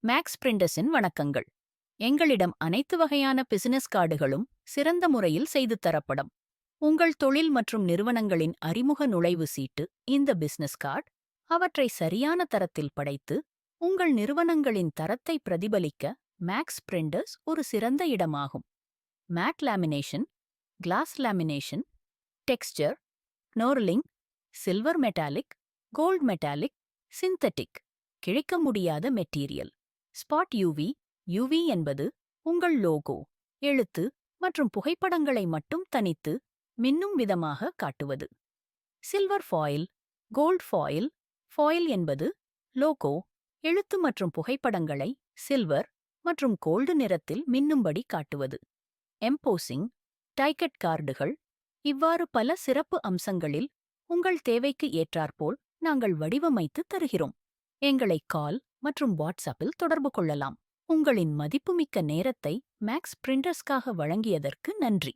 Maths பிரிண்டர்ஸின் வணக்கங்கள். எங்களிடம் அனைத்து வகையான பிசினஸ் கார்டுகளும் சிறந்த முறையில் செய்து தரப்படும். உங்கள் தொழில் மற்றும் நிறுவனங்களின் அறிமுக நுழைவு சீட்டு இந்த பிசினஸ் கார்டு. அவற்றை சரியான தரத்தில் படைத்து உங்கள் நிறுவனங்களின் தரத்தை பிரதிபலிக்க மேக்ஸ் பிரிண்டர்ஸ் ஒரு சிறந்த இடமாகும். Matte lamination, gloss lamination, texture, நோர்லிங், silver metallic, gold metallic, synthetic, கிழிக்க முடியாத மெட்டீரியல். Spot UV. யூவி என்பது உங்கள் லோகோ, எழுத்து மற்றும் புகைப்படங்களை மட்டும் தனித்து மின்னும் விதமாக காட்டுவது. Silver foil, gold foil. Foil என்பது லோகோ, எழுத்து மற்றும் புகைப்படங்களை சில்வர் மற்றும் கோல்டு நிறத்தில் மின்னும்படி காட்டுவது. எம்போசிங், டைக்கெட் கார்டுகள். இவ்வாறு பல சிறப்பு அம்சங்களில் உங்கள் தேவைக்கு ஏற்றாற்போல் நாங்கள் வடிவமைத்து தருகிறோம். எங்களை கால் மற்றும் வாட்ஸ்அப்பில் தொடர்பு கொள்ளலாம். உங்களின் மதிப்புமிக்க நேரத்தை மேக்ஸ் பிரிண்டர்ஸ்க்காக வழங்கியதற்கு நன்றி.